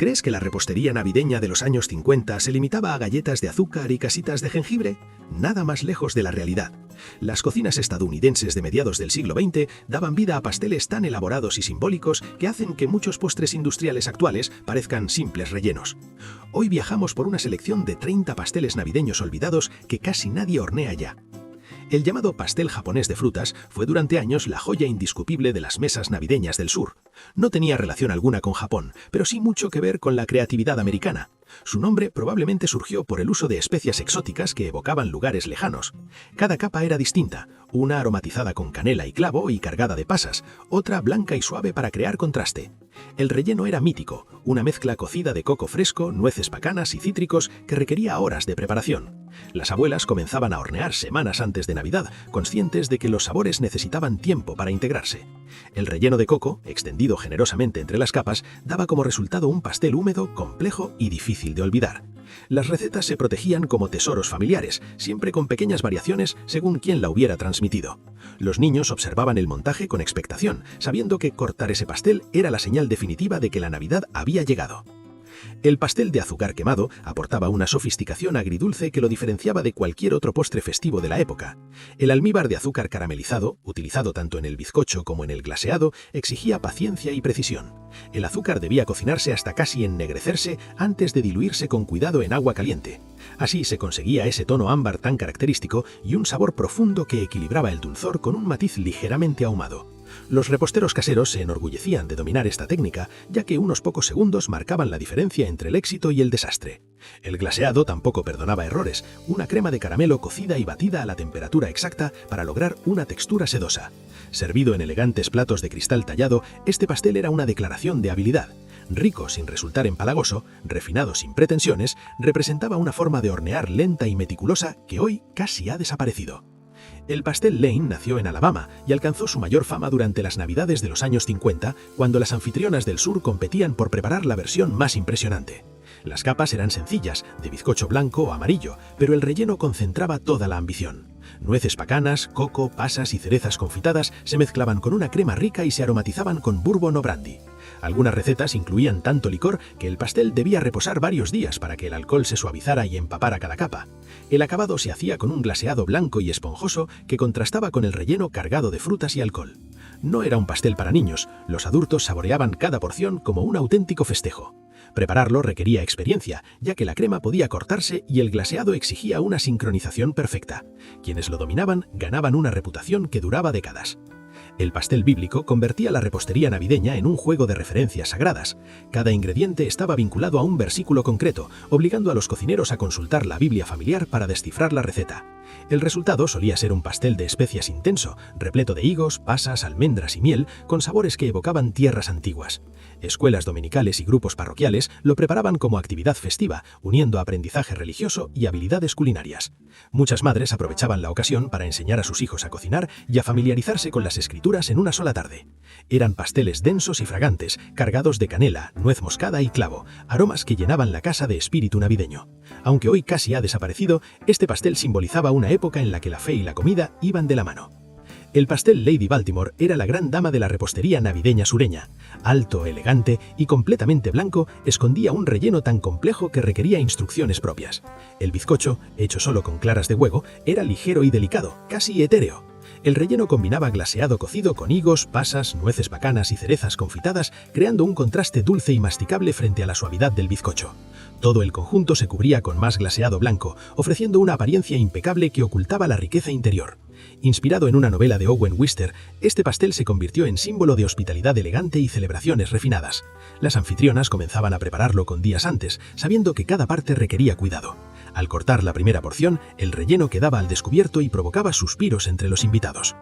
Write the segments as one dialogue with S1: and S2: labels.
S1: ¿Crees que la repostería navideña de los años 50 se limitaba a galletas de azúcar y casitas de jengibre? Nada más lejos de la realidad. Las cocinas estadounidenses de mediados del siglo XX daban vida a pasteles tan elaborados y simbólicos que hacen que muchos postres industriales actuales parezcan simples rellenos. Hoy viajamos por una selección de 30 pasteles navideños olvidados que casi nadie hornea ya. El llamado pastel japonés de frutas fue durante años la joya indiscutible de las mesas navideñas del sur. No tenía relación alguna con Japón, pero sí mucho que ver con la creatividad americana. Su nombre probablemente surgió por el uso de especias exóticas que evocaban lugares lejanos. Cada capa era distinta, una aromatizada con canela y clavo y cargada de pasas, otra blanca y suave para crear contraste. El relleno era mítico, una mezcla cocida de coco fresco, nueces pacanas y cítricos que requería horas de preparación. Las abuelas comenzaban a hornear semanas antes de Navidad, conscientes de que los sabores necesitaban tiempo para integrarse. El relleno de coco, extendido generosamente entre las capas, daba como resultado un pastel húmedo, complejo y difícil de olvidar. Las recetas se protegían como tesoros familiares, siempre con pequeñas variaciones según quien la hubiera transmitido. Los niños observaban el montaje con expectación, sabiendo que cortar ese pastel era la señal definitiva de que la Navidad había llegado. El pastel de azúcar quemado aportaba una sofisticación agridulce que lo diferenciaba de cualquier otro postre festivo de la época. El almíbar de azúcar caramelizado, utilizado tanto en el bizcocho como en el glaseado, exigía paciencia y precisión. El azúcar debía cocinarse hasta casi ennegrecerse antes de diluirse con cuidado en agua caliente. Así se conseguía ese tono ámbar tan característico y un sabor profundo que equilibraba el dulzor con un matiz ligeramente ahumado. Los reposteros caseros se enorgullecían de dominar esta técnica, ya que unos pocos segundos marcaban la diferencia entre el éxito y el desastre. El glaseado tampoco perdonaba errores, una crema de caramelo cocida y batida a la temperatura exacta para lograr una textura sedosa. Servido en elegantes platos de cristal tallado, este pastel era una declaración de habilidad. Rico sin resultar empalagoso, refinado sin pretensiones, representaba una forma de hornear lenta y meticulosa que hoy casi ha desaparecido. El pastel Lane nació en Alabama y alcanzó su mayor fama durante las Navidades de los años 50, cuando las anfitrionas del sur competían por preparar la versión más impresionante. Las capas eran sencillas, de bizcocho blanco o amarillo, pero el relleno concentraba toda la ambición. Nueces pacanas, coco, pasas y cerezas confitadas se mezclaban con una crema rica y se aromatizaban con bourbon o brandy. Algunas recetas incluían tanto licor que el pastel debía reposar varios días para que el alcohol se suavizara y empapara cada capa. El acabado se hacía con un glaseado blanco y esponjoso que contrastaba con el relleno cargado de frutas y alcohol. No era un pastel para niños, los adultos saboreaban cada porción como un auténtico festejo. Prepararlo requería experiencia, ya que la crema podía cortarse y el glaseado exigía una sincronización perfecta. Quienes lo dominaban ganaban una reputación que duraba décadas. El pastel bíblico convertía la repostería navideña en un juego de referencias sagradas. Cada ingrediente estaba vinculado a un versículo concreto, obligando a los cocineros a consultar la Biblia familiar para descifrar la receta. El resultado solía ser un pastel de especias intenso, repleto de higos, pasas, almendras y miel, con sabores que evocaban tierras antiguas. Escuelas dominicales y grupos parroquiales lo preparaban como actividad festiva, uniendo aprendizaje religioso y habilidades culinarias. Muchas madres aprovechaban la ocasión para enseñar a sus hijos a cocinar y a familiarizarse con las escrituras en una sola tarde. Eran pasteles densos y fragantes, cargados de canela, nuez moscada y clavo, aromas que llenaban la casa de espíritu navideño. Aunque hoy casi ha desaparecido, este pastel simbolizaba una época en la que la fe y la comida iban de la mano. El pastel Lady Baltimore era la gran dama de la repostería navideña sureña. Alto, elegante y completamente blanco, escondía un relleno tan complejo que requería instrucciones propias. El bizcocho, hecho solo con claras de huevo, era ligero y delicado, casi etéreo. El relleno combinaba glaseado cocido con higos, pasas, nueces pacanas y cerezas confitadas, creando un contraste dulce y masticable frente a la suavidad del bizcocho. Todo el conjunto se cubría con más glaseado blanco, ofreciendo una apariencia impecable que ocultaba la riqueza interior. Inspirado en una novela de Owen Wister, este pastel se convirtió en símbolo de hospitalidad elegante y celebraciones refinadas. Las anfitrionas comenzaban a prepararlo con días antes, sabiendo que cada parte requería cuidado. Al cortar la primera porción, el relleno quedaba al descubierto y provocaba suspiros entre los invitados.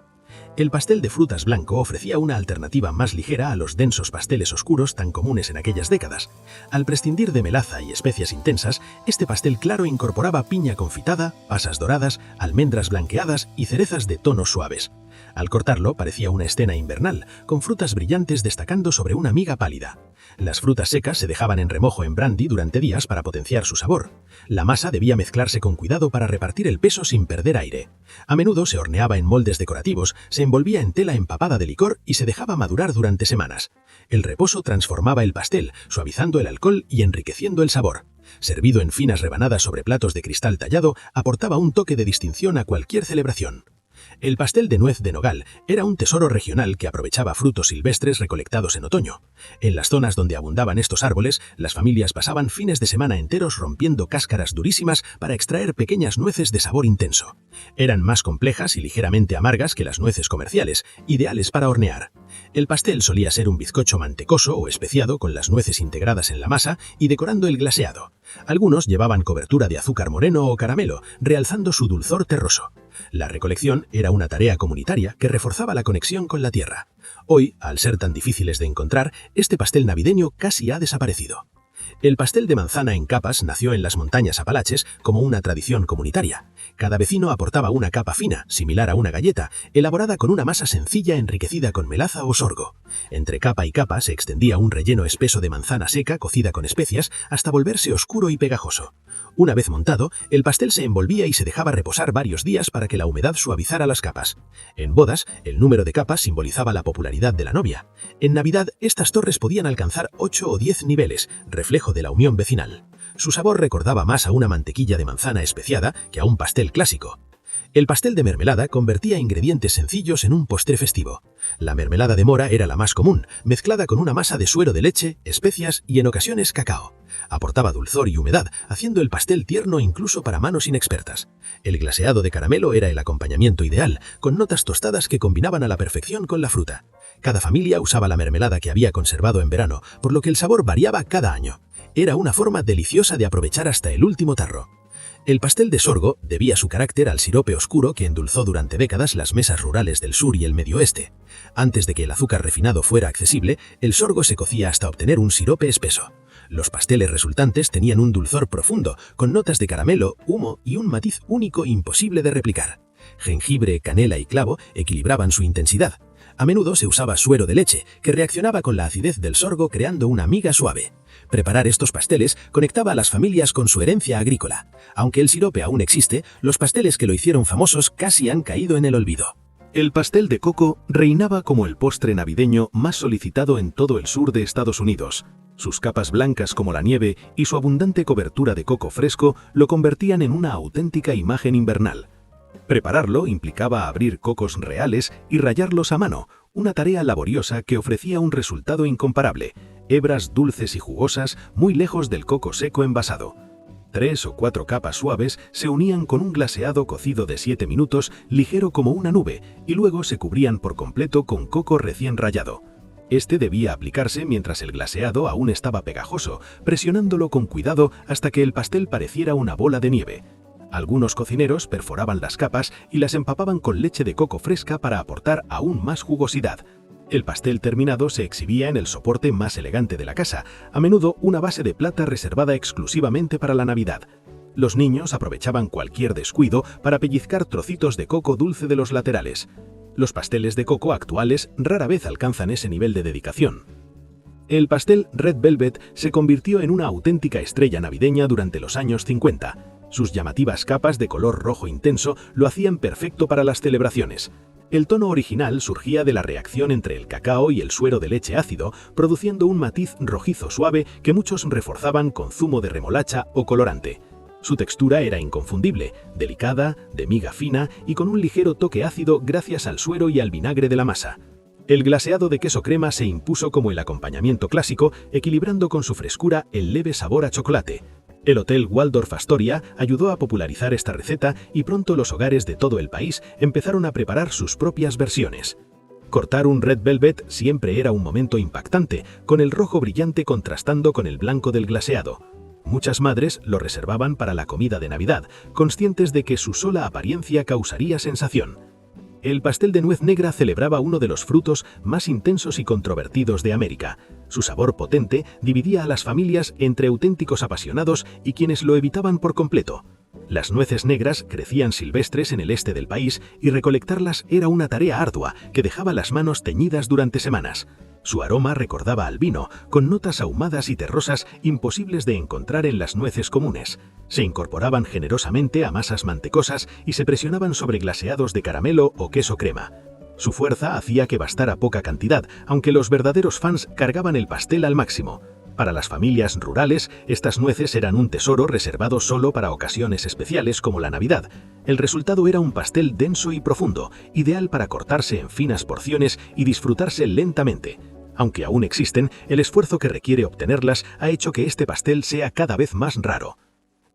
S1: El pastel de frutas blanco ofrecía una alternativa más ligera a los densos pasteles oscuros tan comunes en aquellas décadas. Al prescindir de melaza y especias intensas, este pastel claro incorporaba piña confitada, pasas doradas, almendras blanqueadas y cerezas de tonos suaves. Al cortarlo parecía una escena invernal, con frutas brillantes destacando sobre una miga pálida. Las frutas secas se dejaban en remojo en brandy durante días para potenciar su sabor. La masa debía mezclarse con cuidado para repartir el peso sin perder aire. A menudo se horneaba en moldes decorativos, se envolvía en tela empapada de licor y se dejaba madurar durante semanas. El reposo transformaba el pastel, suavizando el alcohol y enriqueciendo el sabor. Servido en finas rebanadas sobre platos de cristal tallado, aportaba un toque de distinción a cualquier celebración. El pastel de nuez de nogal era un tesoro regional que aprovechaba frutos silvestres recolectados en otoño. En las zonas donde abundaban estos árboles, las familias pasaban fines de semana enteros rompiendo cáscaras durísimas para extraer pequeñas nueces de sabor intenso. Eran más complejas y ligeramente amargas que las nueces comerciales, ideales para hornear. El pastel solía ser un bizcocho mantecoso o especiado con las nueces integradas en la masa y decorando el glaseado. Algunos llevaban cobertura de azúcar moreno o caramelo, realzando su dulzor terroso. La recolección era una tarea comunitaria que reforzaba la conexión con la tierra. Hoy, al ser tan difíciles de encontrar, este pastel navideño casi ha desaparecido. El pastel de manzana en capas nació en las montañas Apalaches como una tradición comunitaria. Cada vecino aportaba una capa fina, similar a una galleta, elaborada con una masa sencilla enriquecida con melaza o sorgo. Entre capa y capa se extendía un relleno espeso de manzana seca cocida con especias hasta volverse oscuro y pegajoso. Una vez montado, el pastel se envolvía y se dejaba reposar varios días para que la humedad suavizara las capas. En bodas, el número de capas simbolizaba la popularidad de la novia. En Navidad, estas torres podían alcanzar 8 o 10 niveles, reflejo de la unión vecinal. Su sabor recordaba más a una mantequilla de manzana especiada que a un pastel clásico. El pastel de mermelada convertía ingredientes sencillos en un postre festivo. La mermelada de mora era la más común, mezclada con una masa de suero de leche, especias y en ocasiones cacao. Aportaba dulzor y humedad, haciendo el pastel tierno incluso para manos inexpertas. El glaseado de caramelo era el acompañamiento ideal, con notas tostadas que combinaban a la perfección con la fruta. Cada familia usaba la mermelada que había conservado en verano, por lo que el sabor variaba cada año. Era una forma deliciosa de aprovechar hasta el último tarro. El pastel de sorgo debía su carácter al sirope oscuro que endulzó durante décadas las mesas rurales del sur y el medio oeste. Antes de que el azúcar refinado fuera accesible, el sorgo se cocía hasta obtener un sirope espeso. Los pasteles resultantes tenían un dulzor profundo, con notas de caramelo, humo y un matiz único imposible de replicar. Jengibre, canela y clavo equilibraban su intensidad. A menudo se usaba suero de leche, que reaccionaba con la acidez del sorgo creando una miga suave. Preparar estos pasteles conectaba a las familias con su herencia agrícola. Aunque el sirope aún existe, los pasteles que lo hicieron famosos casi han caído en el olvido. El pastel de coco reinaba como el postre navideño más solicitado en todo el sur de Estados Unidos. Sus capas blancas como la nieve y su abundante cobertura de coco fresco lo convertían en una auténtica imagen invernal. Prepararlo implicaba abrir cocos reales y rallarlos a mano, una tarea laboriosa que ofrecía un resultado incomparable, hebras dulces y jugosas muy lejos del coco seco envasado. 3 o 4 capas suaves se unían con un glaseado cocido de 7 minutos, ligero como una nube, y luego se cubrían por completo con coco recién rallado. Este debía aplicarse mientras el glaseado aún estaba pegajoso, presionándolo con cuidado hasta que el pastel pareciera una bola de nieve. Algunos cocineros perforaban las capas y las empapaban con leche de coco fresca para aportar aún más jugosidad. El pastel terminado se exhibía en el soporte más elegante de la casa, a menudo una base de plata reservada exclusivamente para la Navidad. Los niños aprovechaban cualquier descuido para pellizcar trocitos de coco dulce de los laterales. Los pasteles de coco actuales rara vez alcanzan ese nivel de dedicación. El pastel Red Velvet se convirtió en una auténtica estrella navideña durante los años 50. Sus llamativas capas de color rojo intenso lo hacían perfecto para las celebraciones. El tono original surgía de la reacción entre el cacao y el suero de leche ácido, produciendo un matiz rojizo suave que muchos reforzaban con zumo de remolacha o colorante. Su textura era inconfundible, delicada, de miga fina y con un ligero toque ácido gracias al suero y al vinagre de la masa. El glaseado de queso crema se impuso como el acompañamiento clásico, equilibrando con su frescura el leve sabor a chocolate. El Hotel Waldorf Astoria ayudó a popularizar esta receta y pronto los hogares de todo el país empezaron a preparar sus propias versiones. Cortar un Red Velvet siempre era un momento impactante, con el rojo brillante contrastando con el blanco del glaseado. Muchas madres lo reservaban para la comida de Navidad, conscientes de que su sola apariencia causaría sensación. El pastel de nuez negra celebraba uno de los frutos más intensos y controvertidos de América. Su sabor potente dividía a las familias entre auténticos apasionados y quienes lo evitaban por completo. Las nueces negras crecían silvestres en el este del país y recolectarlas era una tarea ardua que dejaba las manos teñidas durante semanas. Su aroma recordaba al vino, con notas ahumadas y terrosas imposibles de encontrar en las nueces comunes. Se incorporaban generosamente a masas mantecosas y se presionaban sobre glaseados de caramelo o queso crema. Su fuerza hacía que bastara poca cantidad, aunque los verdaderos fans cargaban el pastel al máximo. Para las familias rurales, estas nueces eran un tesoro reservado solo para ocasiones especiales como la Navidad. El resultado era un pastel denso y profundo, ideal para cortarse en finas porciones y disfrutarse lentamente. Aunque aún existen, el esfuerzo que requiere obtenerlas ha hecho que este pastel sea cada vez más raro.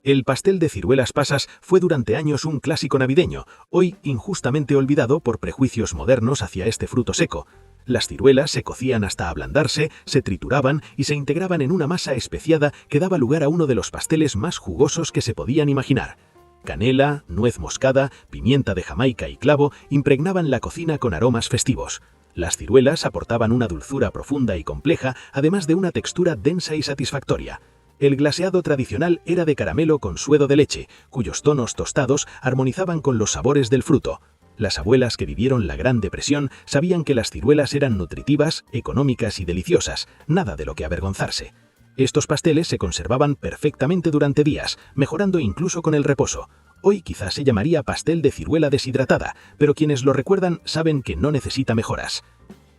S1: El pastel de ciruelas pasas fue durante años un clásico navideño, hoy injustamente olvidado por prejuicios modernos hacia este fruto seco. Las ciruelas se cocían hasta ablandarse, se trituraban y se integraban en una masa especiada que daba lugar a uno de los pasteles más jugosos que se podían imaginar. Canela, nuez moscada, pimienta de Jamaica y clavo impregnaban la cocina con aromas festivos. Las ciruelas aportaban una dulzura profunda y compleja, además de una textura densa y satisfactoria. El glaseado tradicional era de caramelo con suero de leche, cuyos tonos tostados armonizaban con los sabores del fruto. Las abuelas que vivieron la Gran Depresión sabían que las ciruelas eran nutritivas, económicas y deliciosas, nada de lo que avergonzarse. Estos pasteles se conservaban perfectamente durante días, mejorando incluso con el reposo. Hoy quizás se llamaría pastel de ciruela deshidratada, pero quienes lo recuerdan saben que no necesita mejoras.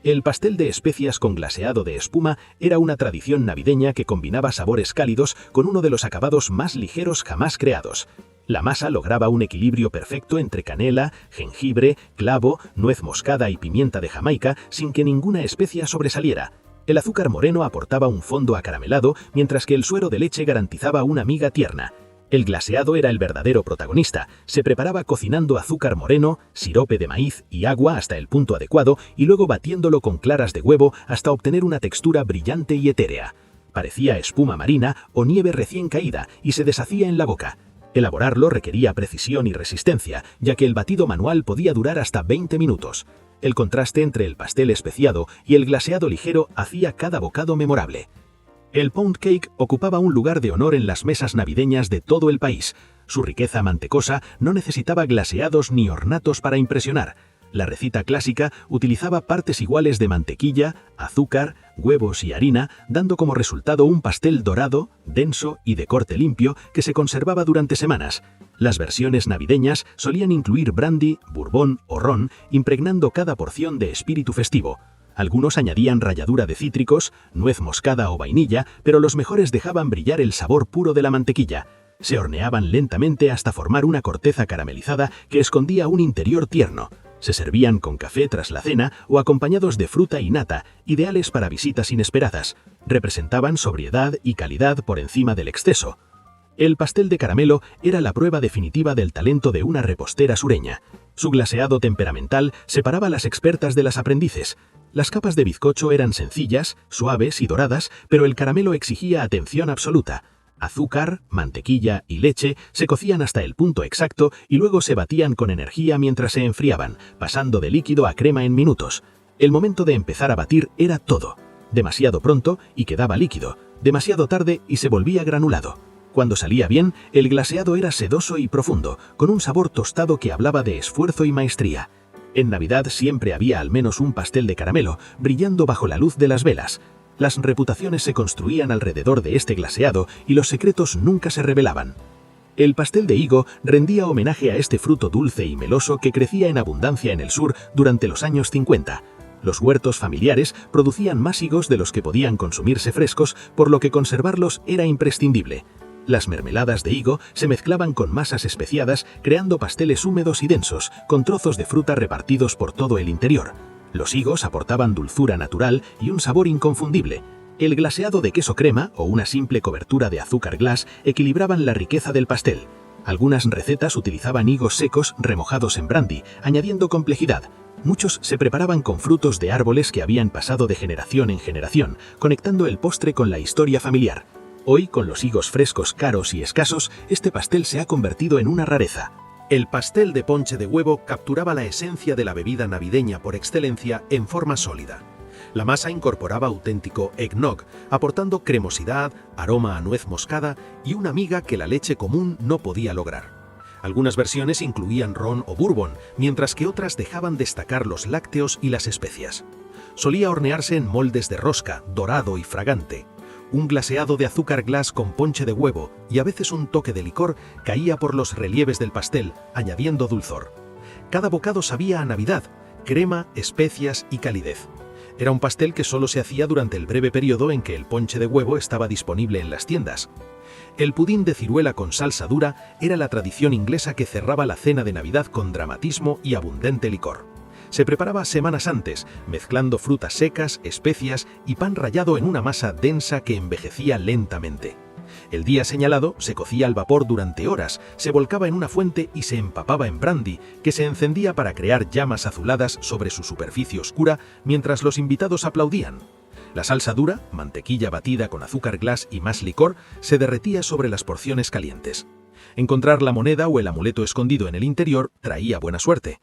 S1: El pastel de especias con glaseado de espuma era una tradición navideña que combinaba sabores cálidos con uno de los acabados más ligeros jamás creados. La masa lograba un equilibrio perfecto entre canela, jengibre, clavo, nuez moscada y pimienta de Jamaica sin que ninguna especia sobresaliera. El azúcar moreno aportaba un fondo acaramelado, mientras que el suero de leche garantizaba una miga tierna. El glaseado era el verdadero protagonista. Se preparaba cocinando azúcar moreno, sirope de maíz y agua hasta el punto adecuado y luego batiéndolo con claras de huevo hasta obtener una textura brillante y etérea. Parecía espuma marina o nieve recién caída y se deshacía en la boca. Elaborarlo requería precisión y resistencia, ya que el batido manual podía durar hasta 20 minutos. El contraste entre el pastel especiado y el glaseado ligero hacía cada bocado memorable. El pound cake ocupaba un lugar de honor en las mesas navideñas de todo el país. Su riqueza mantecosa no necesitaba glaseados ni ornatos para impresionar. La receta clásica utilizaba partes iguales de mantequilla, azúcar, huevos y harina, dando como resultado un pastel dorado, denso y de corte limpio que se conservaba durante semanas. Las versiones navideñas solían incluir brandy, bourbon o ron, impregnando cada porción de espíritu festivo. Algunos añadían ralladura de cítricos, nuez moscada o vainilla, pero los mejores dejaban brillar el sabor puro de la mantequilla. Se horneaban lentamente hasta formar una corteza caramelizada que escondía un interior tierno. Se servían con café tras la cena o acompañados de fruta y nata, ideales para visitas inesperadas. Representaban sobriedad y calidad por encima del exceso. El pastel de caramelo era la prueba definitiva del talento de una repostera sureña. Su glaseado temperamental separaba a las expertas de las aprendices. Las capas de bizcocho eran sencillas, suaves y doradas, pero el caramelo exigía atención absoluta. Azúcar, mantequilla y leche se cocían hasta el punto exacto y luego se batían con energía mientras se enfriaban, pasando de líquido a crema en minutos. El momento de empezar a batir era todo. Demasiado pronto y quedaba líquido, demasiado tarde y se volvía granulado. Cuando salía bien, el glaseado era sedoso y profundo, con un sabor tostado que hablaba de esfuerzo y maestría. En Navidad siempre había al menos un pastel de caramelo, brillando bajo la luz de las velas. Las reputaciones se construían alrededor de este glaseado y los secretos nunca se revelaban. El pastel de higo rendía homenaje a este fruto dulce y meloso que crecía en abundancia en el sur durante los años 50. Los huertos familiares producían más higos de los que podían consumirse frescos, por lo que conservarlos era imprescindible. Las mermeladas de higo se mezclaban con masas especiadas, creando pasteles húmedos y densos, con trozos de fruta repartidos por todo el interior. Los higos aportaban dulzura natural y un sabor inconfundible. El glaseado de queso crema o una simple cobertura de azúcar glass equilibraban la riqueza del pastel. Algunas recetas utilizaban higos secos remojados en brandy, añadiendo complejidad. Muchos se preparaban con frutos de árboles que habían pasado de generación en generación, conectando el postre con la historia familiar. Hoy, con los higos frescos caros y escasos, este pastel se ha convertido en una rareza. El pastel de ponche de huevo capturaba la esencia de la bebida navideña por excelencia en forma sólida. La masa incorporaba auténtico eggnog, aportando cremosidad, aroma a nuez moscada y una miga que la leche común no podía lograr. Algunas versiones incluían ron o bourbon, mientras que otras dejaban destacar los lácteos y las especias. Solía hornearse en moldes de rosca, dorado y fragante. Un glaseado de azúcar glass con ponche de huevo y a veces un toque de licor caía por los relieves del pastel, añadiendo dulzor. Cada bocado sabía a Navidad, crema, especias y calidez. Era un pastel que solo se hacía durante el breve periodo en que el ponche de huevo estaba disponible en las tiendas. El pudín de ciruela con salsa dura era la tradición inglesa que cerraba la cena de Navidad con dramatismo y abundante licor. Se preparaba semanas antes, mezclando frutas secas, especias y pan rallado en una masa densa que envejecía lentamente. El día señalado se cocía al vapor durante horas, se volcaba en una fuente y se empapaba en brandy, que se encendía para crear llamas azuladas sobre su superficie oscura mientras los invitados aplaudían. La salsa dura, mantequilla batida con azúcar glass y más licor, se derretía sobre las porciones calientes. Encontrar la moneda o el amuleto escondido en el interior traía buena suerte.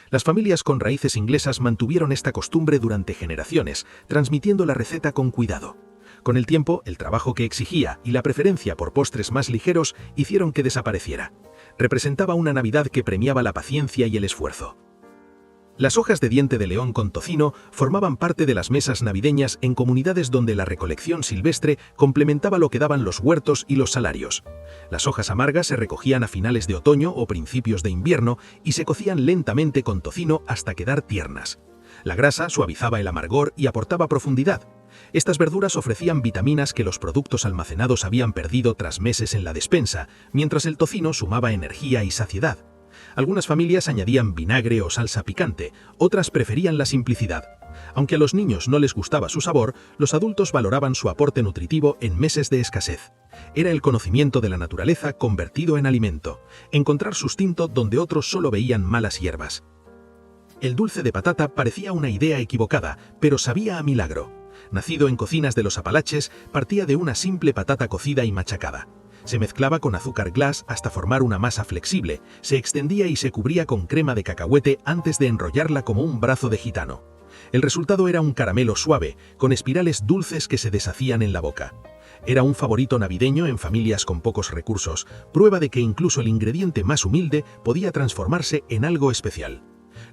S1: Las familias con raíces inglesas mantuvieron esta costumbre durante generaciones, transmitiendo la receta con cuidado. Con el tiempo, el trabajo que exigía y la preferencia por postres más ligeros hicieron que desapareciera. Representaba una Navidad que premiaba la paciencia y el esfuerzo. Las hojas de diente de león con tocino formaban parte de las mesas navideñas en comunidades donde la recolección silvestre complementaba lo que daban los huertos y los salarios. Las hojas amargas se recogían a finales de otoño o principios de invierno y se cocían lentamente con tocino hasta quedar tiernas. La grasa suavizaba el amargor y aportaba profundidad. Estas verduras ofrecían vitaminas que los productos almacenados habían perdido tras meses en la despensa, mientras el tocino sumaba energía y saciedad. Algunas familias añadían vinagre o salsa picante, otras preferían la simplicidad. Aunque a los niños no les gustaba su sabor, los adultos valoraban su aporte nutritivo en meses de escasez. Era el conocimiento de la naturaleza convertido en alimento, encontrar sustento donde otros solo veían malas hierbas. El dulce de patata parecía una idea equivocada, pero sabía a milagro. Nacido en cocinas de los Apalaches, partía de una simple patata cocida y machacada. Se mezclaba con azúcar glass hasta formar una masa flexible, se extendía y se cubría con crema de cacahuete antes de enrollarla como un brazo de gitano. El resultado era un caramelo suave, con espirales dulces que se deshacían en la boca. Era un favorito navideño en familias con pocos recursos, prueba de que incluso el ingrediente más humilde podía transformarse en algo especial.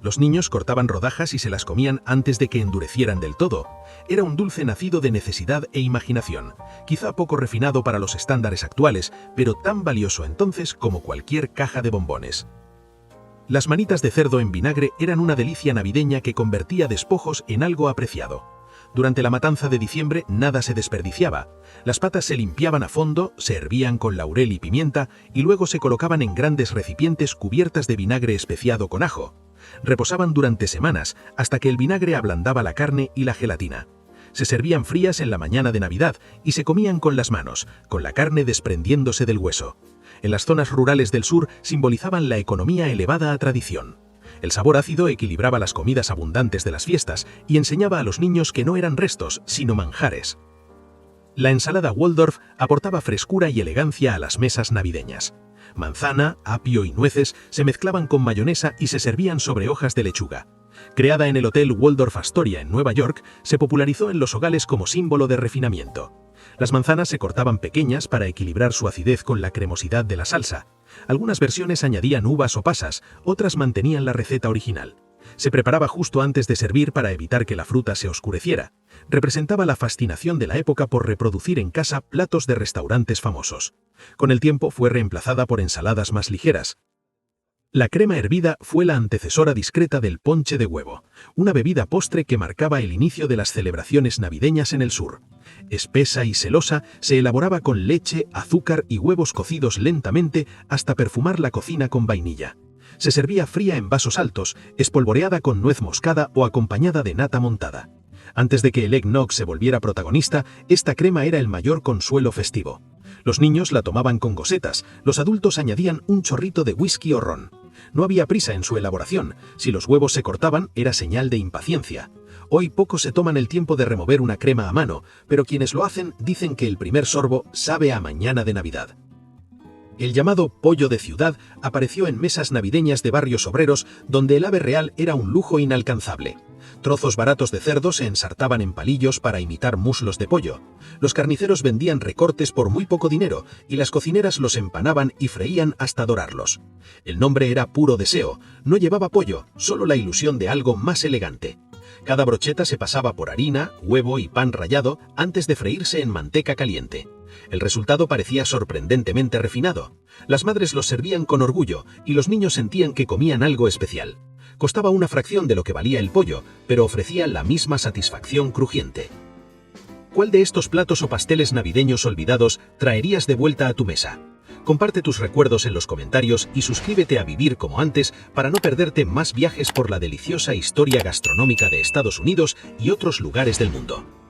S1: Los niños cortaban rodajas y se las comían antes de que endurecieran del todo. Era un dulce nacido de necesidad e imaginación, quizá poco refinado para los estándares actuales, pero tan valioso entonces como cualquier caja de bombones. Las manitas de cerdo en vinagre eran una delicia navideña que convertía despojos en algo apreciado. Durante la matanza de diciembre nada se desperdiciaba. Las patas se limpiaban a fondo, se hervían con laurel y pimienta y luego se colocaban en grandes recipientes cubiertas de vinagre especiado con ajo. Reposaban durante semanas hasta que el vinagre ablandaba la carne y la gelatina. Se servían frías en la mañana de Navidad y se comían con las manos, con la carne desprendiéndose del hueso. En las zonas rurales del sur simbolizaban la economía elevada a tradición. El sabor ácido equilibraba las comidas abundantes de las fiestas y enseñaba a los niños que no eran restos, sino manjares. La ensalada Waldorf aportaba frescura y elegancia a las mesas navideñas. Manzana, apio y nueces se mezclaban con mayonesa y se servían sobre hojas de lechuga. Creada en el Hotel Waldorf Astoria en Nueva York, se popularizó en los hogares como símbolo de refinamiento. Las manzanas se cortaban pequeñas para equilibrar su acidez con la cremosidad de la salsa. Algunas versiones añadían uvas o pasas, otras mantenían la receta original. Se preparaba justo antes de servir para evitar que la fruta se oscureciera. Representaba la fascinación de la época por reproducir en casa platos de restaurantes famosos. Con el tiempo fue reemplazada por ensaladas más ligeras. La crema hervida fue la antecesora discreta del ponche de huevo, una bebida postre que marcaba el inicio de las celebraciones navideñas en el sur. Espesa y selosa, se elaboraba con leche, azúcar y huevos cocidos lentamente hasta perfumar la cocina con vainilla. Se servía fría en vasos altos, espolvoreada con nuez moscada o acompañada de nata montada. Antes de que el eggnog se volviera protagonista, esta crema era el mayor consuelo festivo. Los niños la tomaban con gosetas, los adultos añadían un chorrito de whisky o ron. No había prisa en su elaboración, si los huevos se cortaban era señal de impaciencia. Hoy pocos se toman el tiempo de remover una crema a mano, pero quienes lo hacen dicen que el primer sorbo sabe a mañana de Navidad. El llamado pollo de ciudad apareció en mesas navideñas de barrios obreros donde el ave real era un lujo inalcanzable. Trozos baratos de cerdo se ensartaban en palillos para imitar muslos de pollo. Los carniceros vendían recortes por muy poco dinero y las cocineras los empanaban y freían hasta dorarlos. El nombre era puro deseo, no llevaba pollo, solo la ilusión de algo más elegante. Cada brocheta se pasaba por harina, huevo y pan rallado antes de freírse en manteca caliente. El resultado parecía sorprendentemente refinado. Las madres los servían con orgullo y los niños sentían que comían algo especial. Costaba una fracción de lo que valía el pollo, pero ofrecía la misma satisfacción crujiente. ¿Cuál de estos platos o pasteles navideños olvidados traerías de vuelta a tu mesa? Comparte tus recuerdos en los comentarios y suscríbete a Vivir como antes para no perderte más viajes por la deliciosa historia gastronómica de Estados Unidos y otros lugares del mundo.